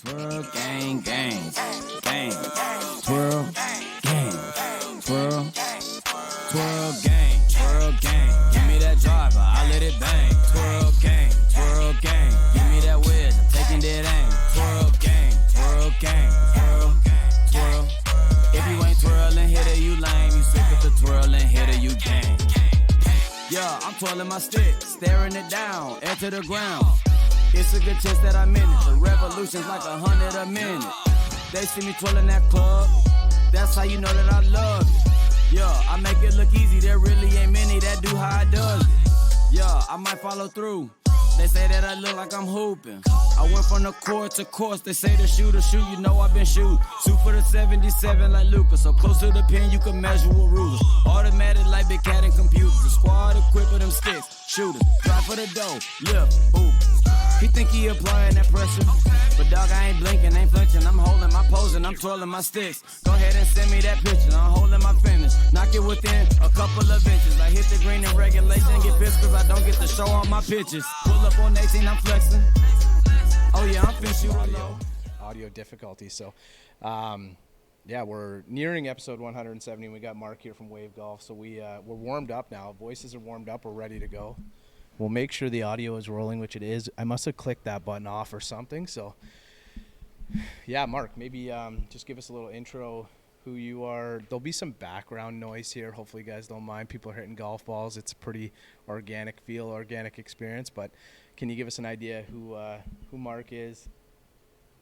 Twirl, gang, gang, gang. Twirl, gang, twirl, twirl, gang, twirl, gang. Give me that driver, I let it bang. Twirl, gang, give me that whiz, I'm taking that aim. Twirl, gang, twirl, twirl. If you ain't twirling hitter, you lame. You sick of the twirling hitter, you gang. Yeah, I'm twirling my stick, staring it down, edge to the ground. It's a good chance that I'm in it. The revolution's like 100 a minute. They see me twirling that club. That's how you know that I love it. Yeah, I make it look easy. There really ain't many that do how I does it. Yeah, I might follow through. They say that I look like I'm hooping. I went from the court to course. They say the shooter shoot, you know I've been shooting. Shoot for the 77 like Lucas. So close to the pin you can measure with rulers. Automatic like Big Cat and computers. The squad equipped with them sticks. Shooters, try for the dough, lift, boom. He think he applying that pressure. But dog, I ain't blinking, ain't flinching. I'm holding my pose and I'm twirling my sticks. Go ahead and send me that picture. I'm holding my finish. Knock it within a couple of inches. I hit the green in regulation. Get pissed cause I don't get to show all my pitches. Pull up on 18, I'm flexing. Oh yeah, I'm finishing audio difficulty. So, yeah, we're nearing episode 170. We got Mark here from Wave Golf. So we're warmed up now. Voices are warmed up. We're ready to go. We'll make sure the audio is rolling, which it is. I must have clicked that button off or something. So, yeah, Mark, maybe just give us a little intro, who you are. There'll be some background noise here. Hopefully you guys don't mind. People are hitting golf balls. It's a pretty organic feel, organic experience. But can you give us an idea who Mark is,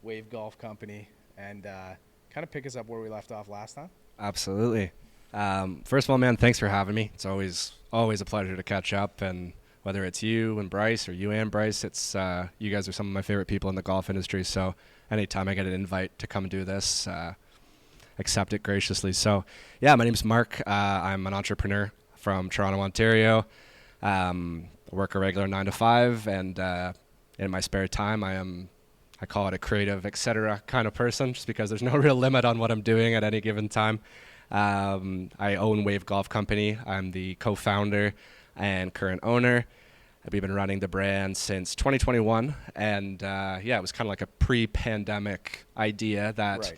Wave Golf Company, and kind of pick us up where we left off last time? Absolutely. First of all, man, thanks for having me. It's always a pleasure to catch up, and whether it's you and Bryce or you and Bryce, it's you guys are some of my favorite people in the golf industry. So anytime I get an invite to come do this, accept it graciously. So yeah, my name is Mark. I'm an entrepreneur from Toronto, Ontario. Work a regular 9 to 5, and in my spare time, I call it a creative, etc. kind of person, just because there's no real limit on what I'm doing at any given time. I own Wave Golf Company. I'm the co-founder and current owner. We've been running the brand since 2021, and yeah, it was kind of like a pre-pandemic idea that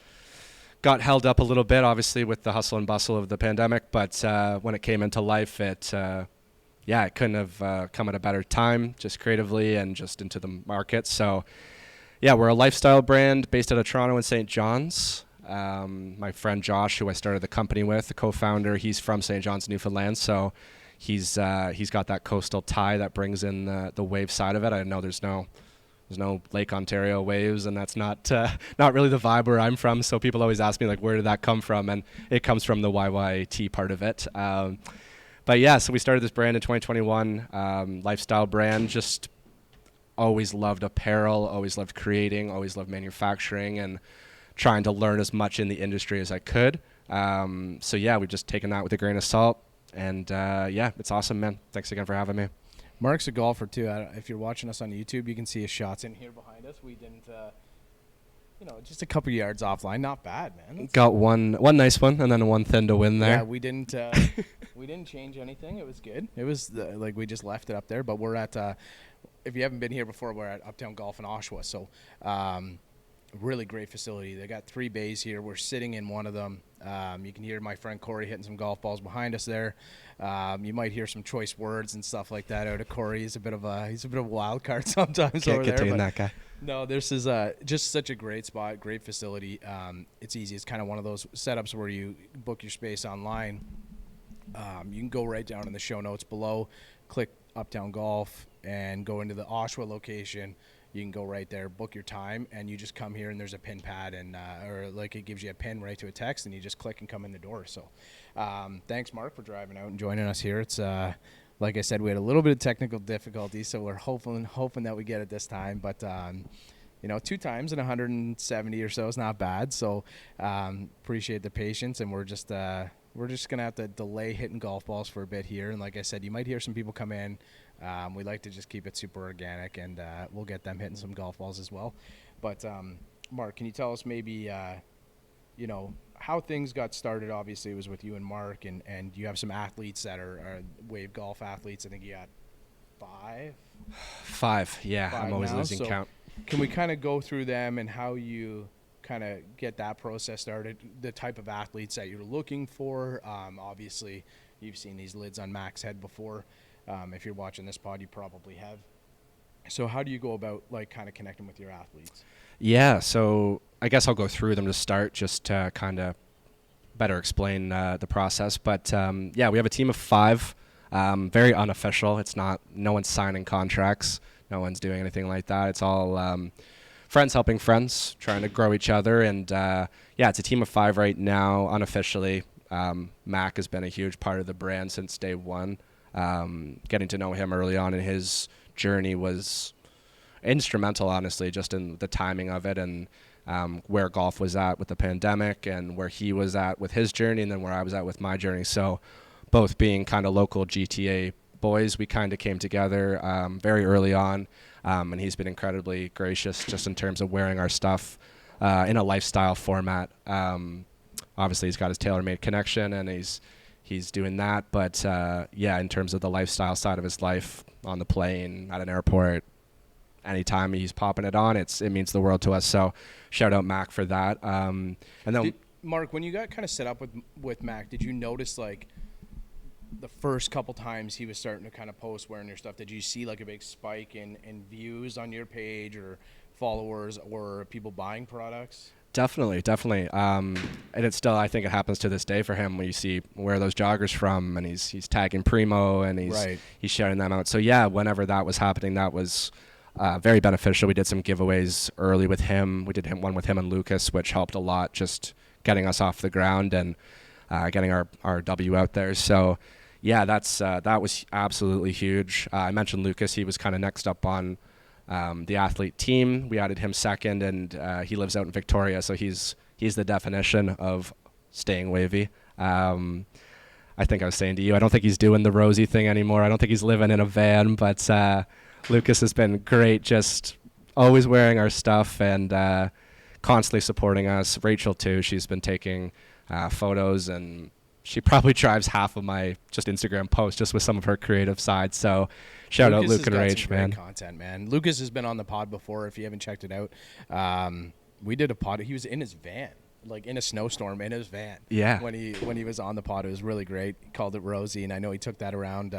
got held up a little bit, obviously, with the hustle and bustle of the pandemic, but when it came into life, it couldn't have come at a better time, just creatively and just into the market. So yeah, we're a lifestyle brand based out of Toronto and St. John's. My friend Josh, who I started the company with, the co-founder, he's from St. John's, Newfoundland, so he's got that coastal tie that brings in the wave side of it. I know there's no Lake Ontario waves, and that's not really the vibe where I'm from. So people always ask me, like, where did that come from? And it comes from the YYT part of it. But yeah, so we started this brand in 2021, lifestyle brand. Just always loved apparel, always loved creating, always loved manufacturing, and trying to learn as much in the industry as I could. So yeah, we've just taken that with a grain of salt. And yeah, it's awesome, man. Thanks again for having me. Mark's a golfer too. If you're watching us on YouTube, you can see his shots in here behind us. We didn't, just a couple yards offline. Not bad, man. Got one nice one, and then one thin to win there. Yeah, we didn't change anything. It was good. It was like we just left it up there. But we're at, if you haven't been here before, we're at Uptown Golf in Oshawa. So really great facility. They got 3 bays here. We're sitting in one of them. You can hear my friend Corey hitting some golf balls behind us there. You might hear some choice words and stuff like that out of Corey. He's a bit of a wild card sometimes. Can't over get there. To that guy. No, this is just such a great spot, great facility. It's easy. It's kind of one of those setups where you book your space online. You can go right down in the show notes below, click Uptown Golf, and go into the Oshawa location. You can go right there, book your time, and you just come here, and there's a pin pad, and or like it gives you a pin right to a text, and you just click and come in the door. So thanks, Mark, for driving out and joining us here. It's like I said, we had a little bit of technical difficulty, so we're hoping that we get it this time. But 2 times in 170 or so is not bad. So appreciate the patience, and we're just gonna have to delay hitting golf balls for a bit here. And like I said, you might hear some people come in. We like to just keep it super organic, and we'll get them hitting some golf balls as well. But Mark, can you tell us maybe how things got started? Obviously, it was with you and Mark, and you have some athletes that are Wave Golf athletes. I think you got 5. 5, yeah. 5 I'm always now, losing count. can we kind of go through them and how you kind of get that process started, the type of athletes that you're looking for? Obviously, you've seen these lids on Mack's head before. If you're watching this pod, you probably have. So how do you go about like kind of connecting with your athletes? Yeah, so I guess I'll go through them to start, just to kind of better explain the process. But yeah, we have a team of 5, very unofficial. It's not, no one's signing contracts, no one's doing anything like that. It's all friends helping friends, trying to grow each other. And yeah, it's a team of 5 right now, unofficially. Mack has been a huge part of the brand since day one. Getting to know him early on in his journey was instrumental, honestly, just in the timing of it, and where golf was at with the pandemic, and where he was at with his journey, and then where I was at with my journey. So both being kind of local GTA boys, we kind of came together very early on, and he's been incredibly gracious just in terms of wearing our stuff in a lifestyle format. Obviously, he's got his TaylorMade connection, and he's doing that. But yeah, in terms of the lifestyle side of his life, on the plane, at an airport, anytime he's popping it on, it means the world to us. So shout out Mack for that. And then Mark, when you got kind of set up with Mack, did you notice like the first couple times he was starting to kind of post wearing your stuff, did you see like a big spike in views on your page or followers or people buying products? Definitely. And it's still, I think it happens to this day for him, when you see where those joggers from, and he's tagging Primo, and he's sharing them out. So yeah, whenever that was happening, that was very beneficial. We did some giveaways early with him. We did one with him and Lucas, which helped a lot, just getting us off the ground and getting our W out there. So yeah, that was absolutely huge. I mentioned Lucas. He was kind of next up on the athlete team. We added him second, and he lives out in Victoria, so he's the definition of staying wavy. I think I was saying to you, I don't think he's doing the Rosie thing anymore. I don't think he's living in a van, but Lucas has been great, just always wearing our stuff and constantly supporting us. Rachel too, she's been taking photos, and she probably drives half of my just Instagram posts just with some of her creative side. So shout out Luke and Rach, man. Content, man. Lucas has been on the pod before. If you haven't checked it out, we did a pod. He was in his van, like in a snowstorm in his van. Yeah. When he was on the pod, it was really great. He called it Rosie, and I know he took that around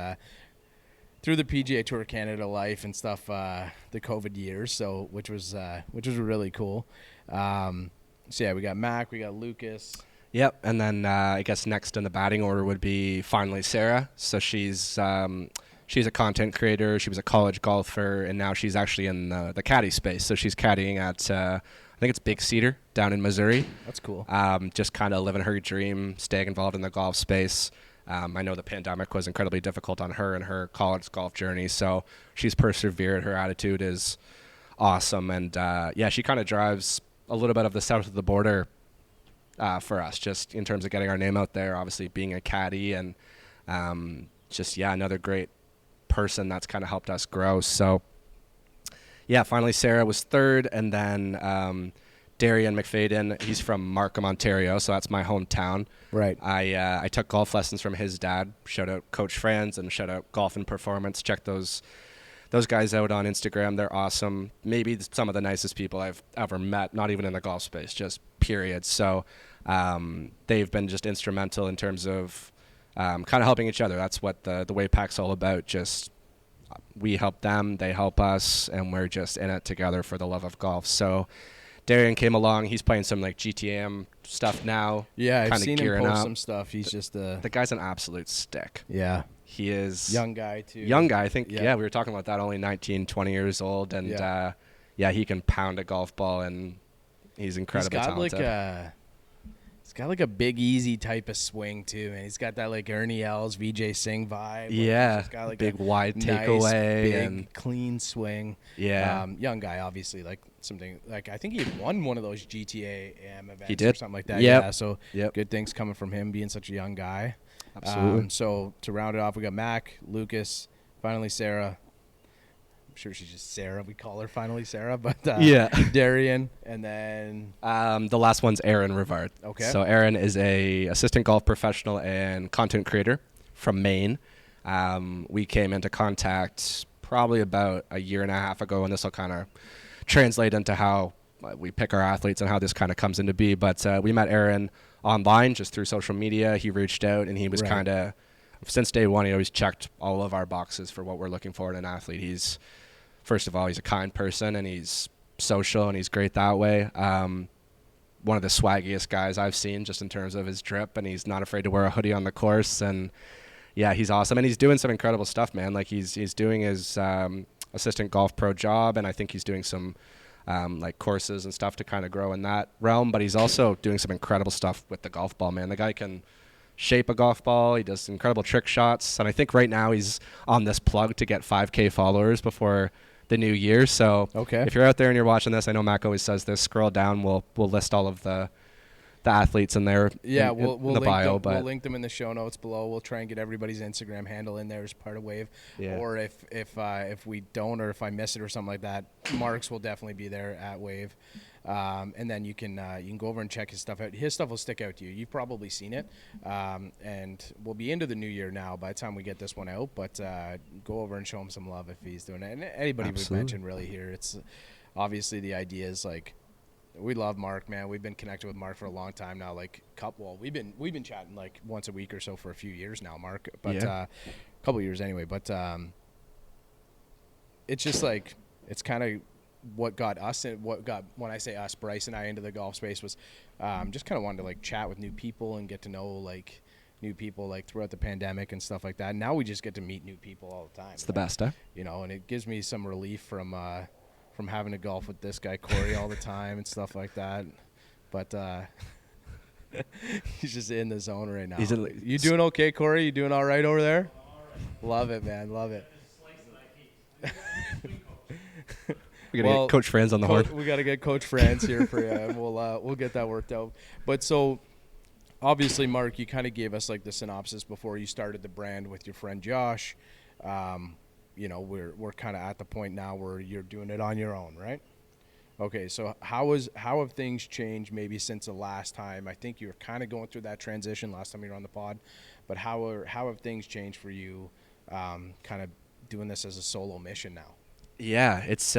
through the PGA Tour Canada life and stuff, the COVID years. So which was really cool. So yeah, we got Mack, we got Lucas. Yep, and then I guess next in the batting order would be finally Sarah. So she's a content creator. She was a college golfer, and now she's actually in the caddy space. So she's caddying at I think it's Big Cedar down in Missouri. That's cool. Just kind of living her dream, staying involved in the golf space. I know the pandemic was incredibly difficult on her and her college golf journey, so she's persevered. Her attitude is awesome, and yeah, she kind of drives a little bit of the south of the border for us, just in terms of getting our name out there, obviously being a caddy, and just, yeah, another great person that's kind of helped us grow. So yeah, finally Sarah was third, and then Darian McFadden, he's from Markham, Ontario, so that's my hometown. Right. I took golf lessons from his dad. Shout out Coach Franz, and shout out Golf and Performance. Check those guys out on Instagram. They're awesome. Maybe some of the nicest people I've ever met, not even in the golf space, just period. So they've been just instrumental in terms of kind of helping each other. That's what the Wave Pack's all about. Just we help them, they help us, and we're just in it together for the love of golf. So Darian came along. He's playing some like GTM stuff now. Yeah, I've seen him post up some stuff. He's just the guy's an absolute stick. Yeah. He is young guy too. Young guy, I think. Yeah, we were talking about that. Only 19, 20 years old, and yeah, he can pound a golf ball, and he's incredibly talented. He's got like a Big Easy type of swing too, and he's got that like Ernie Els, VJ Singh vibe. Yeah, he's got like big wide nice, takeaway, big, and clean swing. Yeah, young guy, obviously, like something like I think he had won one of those GTA AM events. He did. Or something like that. Yep. Yeah, so good things coming from him being such a young guy. Absolutely. So to round it off, we got Mack, Lucas, finally Sarah. I'm sure she's just Sarah. We call her finally Sarah, but Darian, and then the last one's Aaron Rivard. Okay. So Aaron is a assistant golf professional and content creator from Maine. We came into contact probably about a year and a half ago, and this will kind of translate into how we pick our athletes and how this kind of comes into be. But we met Aaron online just through social media. He reached out, and he was kind of, since day one, he always checked all of our boxes for what we're looking for in an athlete. He's, first of all, he's a kind person, and he's social, and he's great that way. One of the swaggiest guys I've seen just in terms of his drip, and he's not afraid to wear a hoodie on the course. And yeah, he's awesome, and he's doing some incredible stuff, man. Like he's doing his assistant golf pro job, and I think he's doing some like courses and stuff to kind of grow in that realm. But he's also doing some incredible stuff with the golf ball, man. The guy can shape a golf ball. He does incredible trick shots, and I think right now he's on this plug to get 5K followers before the new year. So if you're out there and you're watching this, I know Mack always says this, scroll down, we'll list all of the athletes in there. We'll in the bio, we'll link them in the show notes below. We'll try and get everybody's Instagram handle in there as part of Wave. Or if we don't, or if I miss it or something like that, Mark's will definitely be there at Wave. And then you can go over and check his stuff out. His stuff will stick out to you. You've probably seen it. And we'll be into the new year now by the time we get this one out. But go over and show him some love if he's doing it. And anybody we've mentioned really here, it's obviously the idea is like, we love Mark, man. We've been connected with Mark for a long time now. Like, we've been chatting like once a week or so for a few years now, Mark. But a couple years anyway. But it's just like, it's kind of what got us, and what got, when I say us, Bryce and I, into the golf space was just kind of wanted to like chat with new people and get to know like new people like throughout the pandemic and stuff like that. And now we just get to meet new people all the time. It's the best, huh? You know, and it gives me some relief from having to golf with this guy Corey all the time and stuff like that. But he's just in the zone right now. You doing okay, Corey? You doing all right over there? All right. Love it, man. Love it. We gotta get Coach Franz on the horn. We gotta get Coach Franz here for you, and we'll get that worked out. But so, obviously, Mark, you kind of gave us like the synopsis before you started the brand with your friend Josh. You know, we're kind of at the point now where you're doing it on your own, right? Okay, so how have things changed maybe since the last time? I think you were kind of going through that transition last time you were on the pod, but how have things changed for you, kind of doing this as a solo mission now? Yeah, it's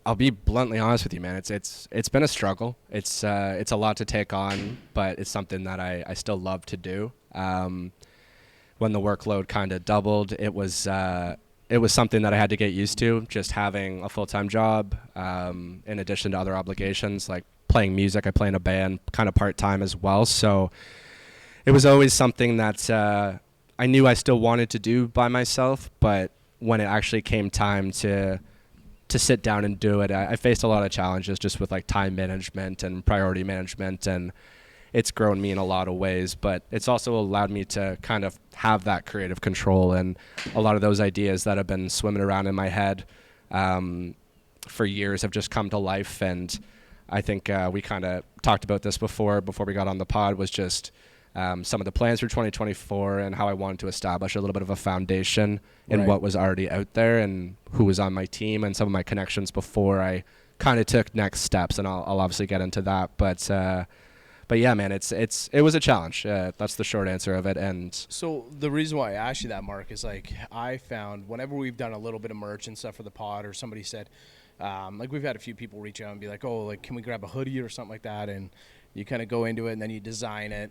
I'll be bluntly honest with you, man. It's been a struggle. It's a lot to take on, but it's something that I still love to do. When the workload kind of doubled, it was something that I had to get used to, just having a full-time job, in addition to other obligations like playing music. I play in a band kind of part-time as well. So it was always something that I knew I still wanted to do by myself, but when it actually came time to sit down and do it, I faced a lot of challenges just with like time management and priority management, and it's grown me in a lot of ways, but it's also allowed me to kind of have that creative control, and a lot of those ideas that have been swimming around in my head for years have just come to life. And I think we kind of talked about this before we got on the pod, was just some of the plans for 2024 and how I wanted to establish a little bit of a foundation in what was already out there and who was on my team and some of my connections before I kind of took next steps. And I'll obviously get into that, but yeah, man, it was a challenge. That's the short answer of it. And so the reason why I asked you that, Mark, is like I found whenever we've done a little bit of merch and stuff for the pod, or somebody said, like we've had a few people reach out and be like, oh, like can we grab a hoodie or something like that? And you kind of go into it and then you design it.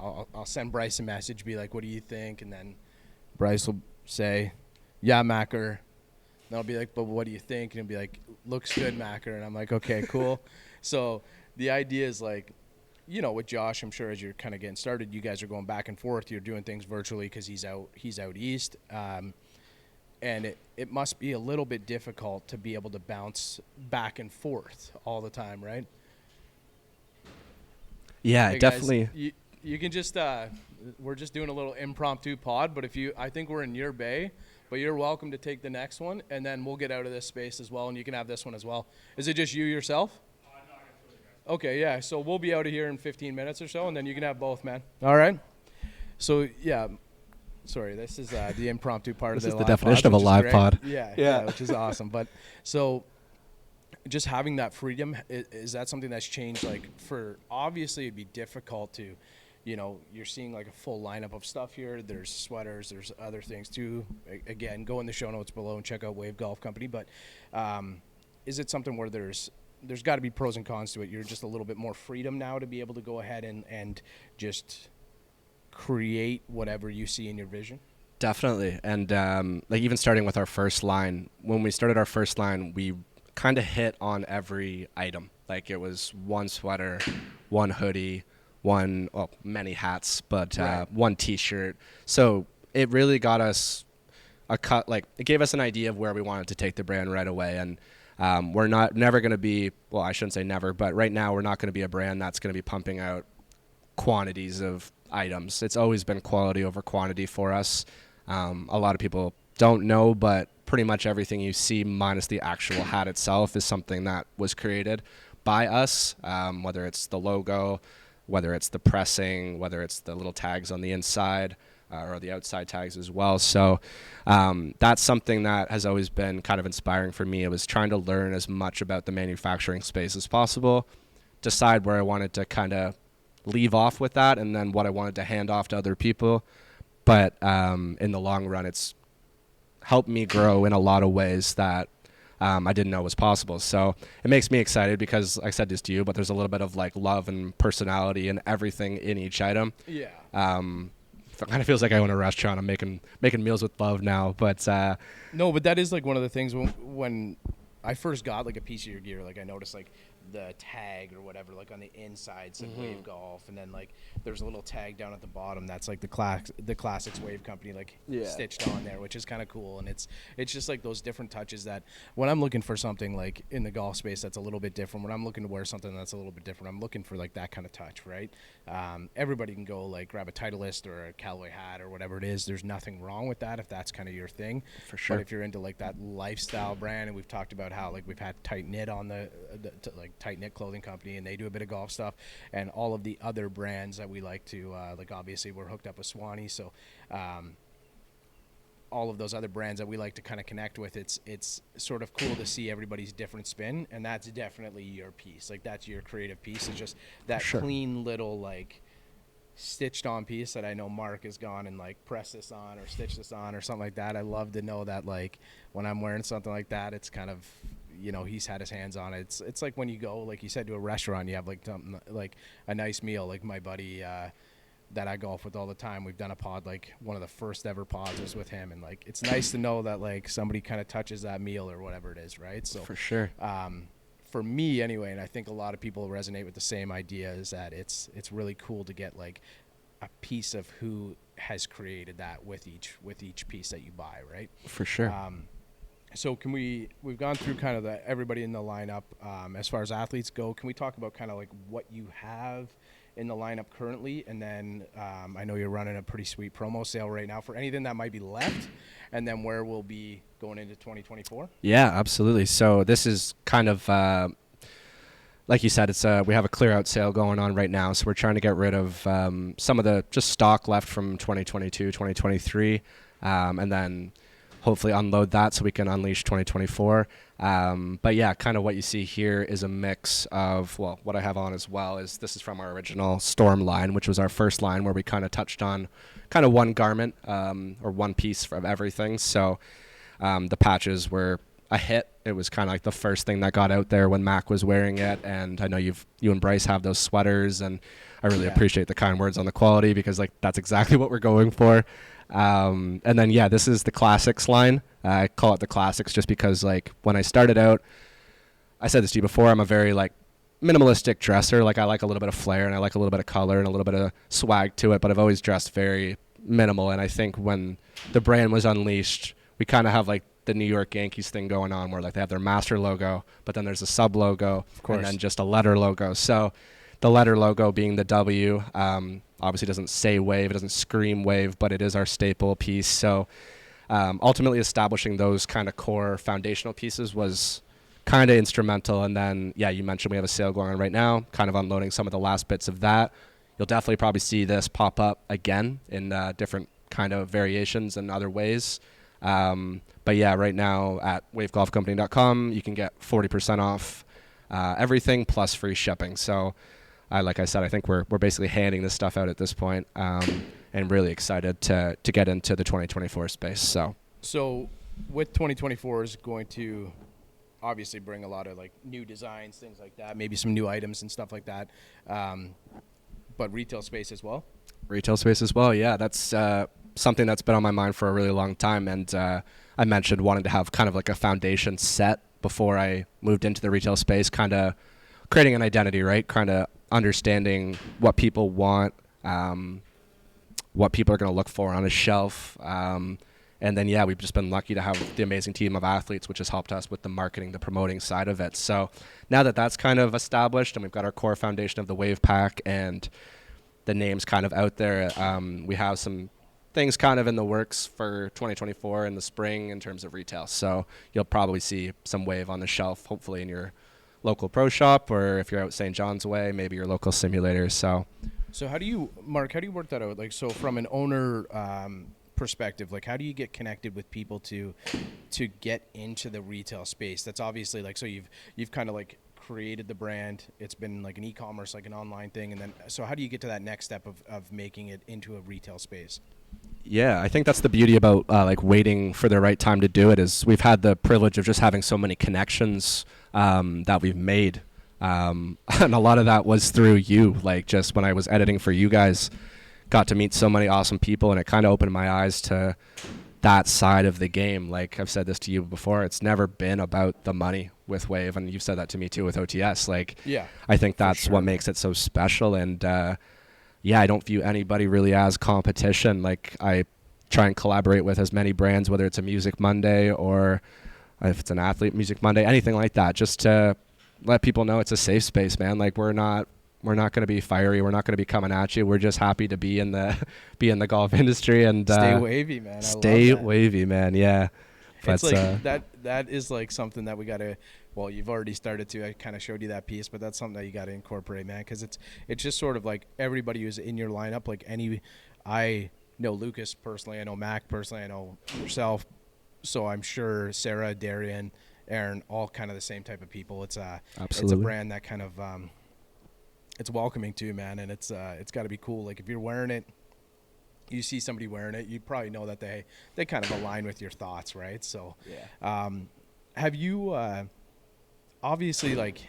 I'll send Bryce a message, be like, what do you think? And then Bryce will say, yeah, Macker. And I'll be like, but what do you think? And he'll be like, looks good, Macker. And I'm like, okay, cool. So the idea is like, you know, with Josh, I'm sure as you're kind of getting started, you guys are going back and forth. You're doing things virtually because he's out east. And it must be a little bit difficult to be able to bounce back and forth all the time, right? Yeah, hey definitely. Guys, you can just we're just doing a little impromptu pod, but I think we're in your bay, but you're welcome to take the next one, and then we'll get out of this space as well, and you can have this one as well. Is it just you yourself? Okay, yeah, so we'll be out of here in 15 minutes or so, and then you can have both, man. All right? So, yeah, sorry, this is the impromptu part of the live pod. This is the definition of a live pod. Yeah, which is awesome. But so just having that freedom, is that something that's changed? Like, obviously it'd be difficult to, you know, you're seeing like a full lineup of stuff here. There's sweaters, there's other things too. Again, go in the show notes below and check out Wave Golf Company. But is it something where there's got to be pros and cons to it? You're just a little bit more freedom now to be able to go ahead and just create whatever you see in your vision? Definitely. And like even starting with our first line, when we started our first line, we kind of hit on every item. Like it was one sweater, one hoodie, many hats, but one T-shirt. So it really got us it gave us an idea of where we wanted to take the brand right away. And we're never going to be, well, I shouldn't say never, but right now we're not going to be a brand that's going to be pumping out quantities of items. It's always been quality over quantity for us. A lot of people don't know, but pretty much everything you see minus the actual hat itself is something that was created by us, whether it's the logo, whether it's the pressing, whether it's the little tags on the inside or the outside tags as well. So that's something that has always been kind of inspiring for me. It was trying to learn as much about the manufacturing space as possible, decide where I wanted to kind of leave off with that, and then what I wanted to hand off to other people. But in the long run, it's helped me grow in a lot of ways that I didn't know was possible. So it makes me excited because I said this to you, but there's a little bit of like love and personality and everything in each item. Yeah. It kind of feels like I own a restaurant. I'm making meals with love now, but no, but that is like one of the things when I first got like a piece of your gear, like I noticed like the tag or whatever, like on the inside said Wave Golf, and then like there's a little tag down at the bottom that's like the Classics Wave Company like stitched on there, which is kind of cool. And it's just like those different touches that when I'm looking for something like in the golf space that's a little bit different, when I'm looking to wear something that's a little bit different, I'm looking for like that kind of touch, right? Everybody can go like grab a Titleist or a Callaway hat or whatever it is. There's nothing wrong with that if that's kind of your thing. For sure. But if you're into like that lifestyle brand, and we've talked about how like we've had Tight Knit on the Tight Knit clothing company, and they do a bit of golf stuff, and all of the other brands that we like to like obviously we're hooked up with Swanee, so all of those other brands that we like to kind of connect with, it's sort of cool to see everybody's different spin, and that's definitely your piece. Like that's your creative piece. It's just that clean little like stitched on piece that I know Mark has gone and like pressed this on or stitched this on or something like that. I love to know that like when I'm wearing something like that, it's kind of, you know, he's had his hands on it. It's like when you go, like you said, to a restaurant, you have like something like a nice meal. Like my buddy that I golf with all the time, we've done a pod, like one of the first ever pods was with him, and like it's nice to know that like somebody kind of touches that meal or whatever it is, right? So for sure. For me anyway, and I think a lot of people resonate with the same idea, is that it's really cool to get like a piece of who has created that with each piece that you buy, right? For sure. So we've gone through kind of everybody in the lineup. As far as athletes go, can we talk about kind of like what you have in the lineup currently? And then I know you're running a pretty sweet promo sale right now for anything that might be left, and then where we'll be going into 2024. Yeah, absolutely. So this is kind of, like you said, it's we have a clear out sale going on right now. So we're trying to get rid of some of the just stock left from 2022, 2023, and then hopefully unload that so we can unleash 2024. But yeah, kind of what you see here is a mix of, well, what I have on as well is this is from our original Storm line, which was our first line where we kind of touched on kind of one garment or one piece of everything. So the patches were a hit. It was kind of like the first thing that got out there when Mack was wearing it. And I know you and Bryce have those sweaters, and I really appreciate the kind words on the quality, because like that's exactly what we're going for. And then, yeah, this is the Classics line. I call it the Classics just because, like, when I started out, I said this to you before, I'm a very, like, minimalistic dresser. Like, I like a little bit of flair, and I like a little bit of color and a little bit of swag to it, but I've always dressed very minimal. And I think when the brand was unleashed, we kind of have, like, the New York Yankees thing going on where, like, they have their master logo, but then there's a sub logo, and then just a letter logo. So the letter logo being the W, obviously doesn't say Wave, it doesn't scream Wave, but it is our staple piece. So ultimately establishing those kind of core foundational pieces was kind of instrumental. And then, yeah, you mentioned we have a sale going on right now, kind of unloading some of the last bits of that. You'll definitely probably see this pop up again in different kind of variations and other ways. But yeah, right now at wavegolfcompany.com, you can get 40% off everything plus free shipping. So like I said, I think we're basically handing this stuff out at this point, and really excited to get into the 2024 space. So with 2024 is going to obviously bring a lot of like new designs, things like that, maybe some new items and stuff like that. But retail space as well. Retail space as well, yeah. That's something that's been on my mind for a really long time. And I mentioned wanting to have kind of like a foundation set before I moved into the retail space, kind of creating an identity, right? Kind of understanding what people want, what people are going to look for on a shelf. And then, yeah, we've just been lucky to have the amazing team of athletes, which has helped us with the marketing, the promoting side of it. So now that that's kind of established and we've got our core foundation of the Wave Pack and the names kind of out there, we have some things kind of in the works for 2024 in the spring in terms of retail. So you'll probably see some Wave on the shelf, hopefully in your local pro shop, or if you're out St. John's Way, maybe your local simulators. So how do you, Mark, how do you work that out? Like, so from an owner perspective, like how do you get connected with people to get into the retail space? That's obviously like, so you've kind of like created the brand. It's been like an e-commerce, like an online thing. And then, so how do you get to that next step of making it into a retail space? Yeah, I think that's the beauty about like waiting for the right time to do it, is we've had the privilege of just having so many connections that we've made. And a lot of that was through you, like just when I was editing for you guys, got to meet so many awesome people, and it kind of opened my eyes to that side of the game. Like I've said this to you before, it's never been about the money with Wave, and you've said that to me too with OTS. Like, yeah, I think that's what makes it so special. And yeah, I don't view anybody really as competition. Like I try and collaborate with as many brands, whether it's a Music Monday or if it's an Athlete Music Monday, anything like that, just to let people know it's a safe space, man. Like we're not going to be fiery. We're not going to be coming at you. We're just happy to be in the golf industry and stay wavy, man. Stay wavy, man. Yeah. It's like that is like something that we got to, well, you've already started to, I kind of showed you that piece, but that's something that you got to incorporate, man. Cause it's just sort of like everybody who's in your lineup, like I know Lucas personally, I know Mack personally, I know yourself. So I'm sure Sarah, Darian, Aaron, all kind of the same type of people. It's it's a brand that kind of, it's welcoming too, man. And it's got to be cool. Like if you're wearing it, you see somebody wearing it, you probably know that they kind of align with your thoughts, right? So, yeah. Have you, obviously, like,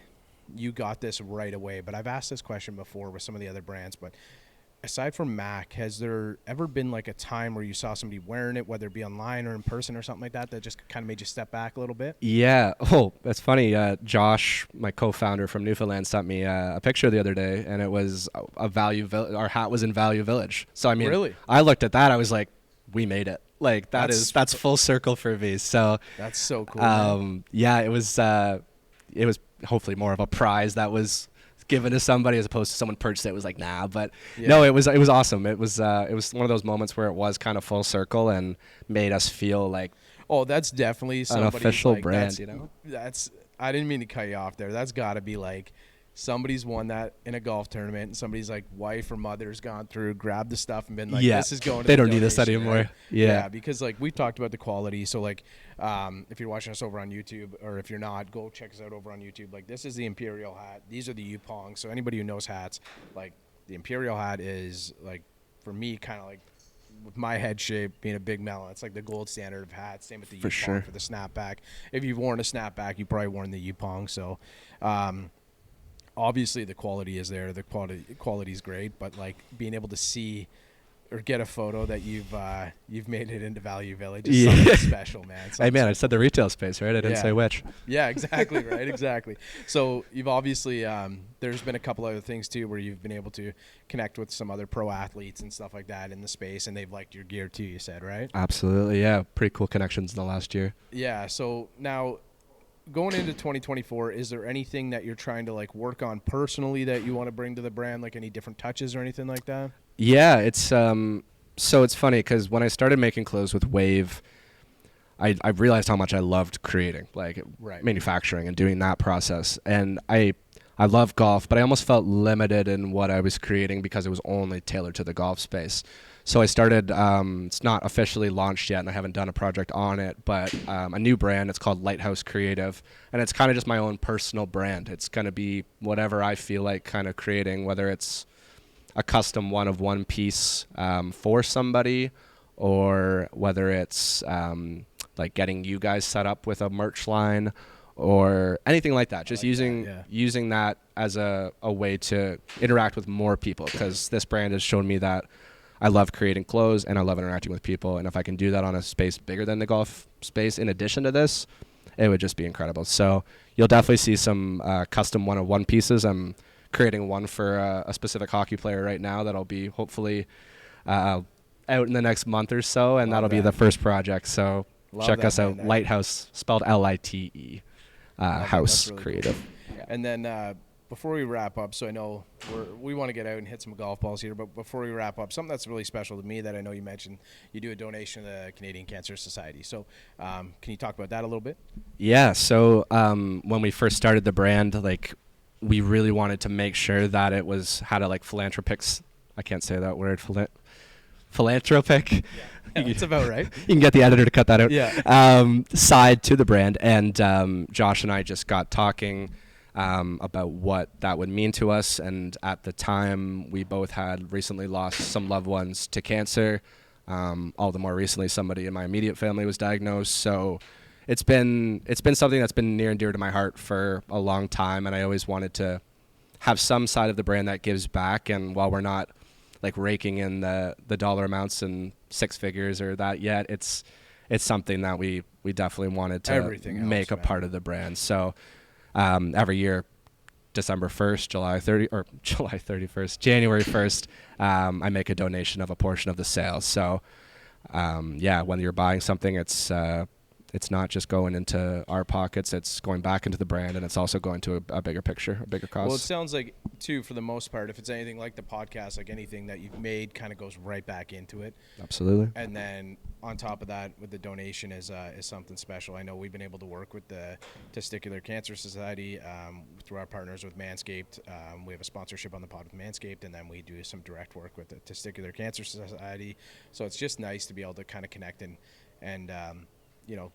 you got this right away, but I've asked this question before with some of the other brands, but aside from Mack, has there ever been, like, a time where you saw somebody wearing it, whether it be online or in person or something like that, that just kind of made you step back a little bit? Yeah. Oh, that's funny. Josh, my co-founder from Newfoundland, sent me a picture the other day, and it was our hat was in Value Village. So, I mean, really? I looked at that. I was like, we made it. Like, that's full circle for me. So that's so cool. Yeah, it was hopefully more of a prize that was given to somebody as opposed to someone purchased it. It was like, nah, but no, it was awesome. It was one of those moments where it was kind of full circle and made us feel like, oh, that's definitely an official like, brand, you know? I didn't mean to cut you off there. That's got to be like somebody's won that in a golf tournament and somebody's like wife or mother's gone through, grabbed the stuff and been like, this is going to they don't need this anymore. Right? Yeah, because like we talked about the quality. So like if you're watching us over on YouTube, or if you're not, go check us out over on YouTube. Like this is the Imperial hat. These are the Yupong. So anybody who knows hats, like the Imperial hat is like, for me, kind of like with my head shape being a big melon, it's like the gold standard of hats. Same with the Yupong for the snapback. If you've worn a snapback, you've probably worn the Yupong. So obviously the quality is there. The quality is great, but like being able to see or get a photo that you've made it into Value Village is something special, man. Hey, man, I said the retail space, right? I didn't say which. Yeah, exactly, right, exactly. So you've obviously there's been a couple other things too where you've been able to connect with some other pro athletes and stuff like that in the space, and they've liked your gear too. You said, right? Absolutely, yeah. Pretty cool connections in the last year. Yeah. So now, going into 2024, is there anything that you're trying to like work on personally that you want to bring to the brand, like any different touches or anything like that? Yeah, it's so it's funny because when I started making clothes with Wave, I realized how much I loved creating, like manufacturing and doing that process. And I love golf, but I almost felt limited in what I was creating because it was only tailored to the golf space. So I started, it's not officially launched yet, and I haven't done a project on it, but a new brand. It's called Lighthouse Creative, and it's kind of just my own personal brand. It's going to be whatever I feel like kind of creating, whether it's a custom one-of-one piece for somebody, or whether it's like getting you guys set up with a merch line, or anything like that. Just using that, yeah. using that as a way to interact with more people, because this brand has shown me that I love creating clothes and I love interacting with people. And if I can do that on a space bigger than the golf space in addition to this, it would just be incredible. So you'll definitely see some custom one-of-one pieces. I'm creating one for a specific hockey player right now that'll be hopefully out in the next month or so, and that'll be the first project. So check us out, Lighthouse, spelled L-I-T-E, House really Creative. Cool. Yeah. And then before we wrap up, so I know we want to get out and hit some golf balls here, but before we wrap up, something that's really special to me that I know you mentioned, you do a donation to the Canadian Cancer Society. So can you talk about that a little bit? Yeah. So when we first started the brand, like, we really wanted to make sure that it had a like philanthropic, I can't say that word, philanthropic. Yeah, that's about right. You can get the editor to cut that out. Yeah. Side to the brand, and Josh and I just got talking about what that would mean to us. And at the time, we both had recently lost some loved ones to cancer. All the more recently, somebody in my immediate family was diagnosed. So it's been something that's been near and dear to my heart for a long time, and I always wanted to have some side of the brand that gives back. And while we're not like raking in the dollar amounts and six figures or that yet, it's something that we definitely wanted to make a part of the brand. So every year, December 1st, July 31st, January 1st, I make a donation of a portion of the sales. So when you're buying something, it's not just going into our pockets, it's going back into the brand, and it's also going to a bigger picture, a bigger cause. Well, it sounds like, too, for the most part, if it's anything like the podcast, like anything that you've made kind of goes right back into it. Absolutely. And then on top of that, with the donation is something special. I know we've been able to work with the Testicular Cancer Society through our partners with Manscaped. We have a sponsorship on the pod with Manscaped, and then we do some direct work with the Testicular Cancer Society. So it's just nice to be able to kind of connect and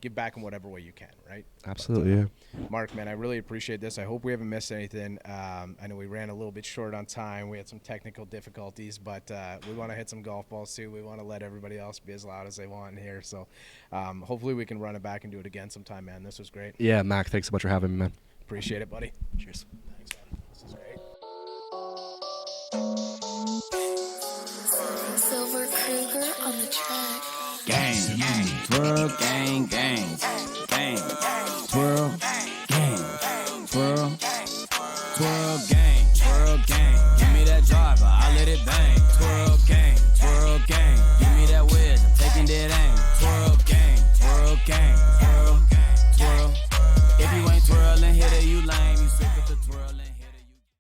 give back in whatever way you can, right? Absolutely, yeah. Mark, man, I really appreciate this. I hope we haven't missed anything. I know we ran a little bit short on time. We had some technical difficulties, but we want to hit some golf balls too. We want to let everybody else be as loud as they want in here. So hopefully we can run it back and do it again sometime, man. This was great. Yeah, Mack, thanks so much for having me, man. Appreciate it, buddy. Cheers. Thanks, man. This is great. Silver Kruger on the track. Gang, twirl, gang, gang, gang, twirl, gang, twirl, twirl, gang, twirl, gang. Give me that driver, I let it bang. Twirl, gang, give me that whiz, I'm taking that aim. Twirl, gang,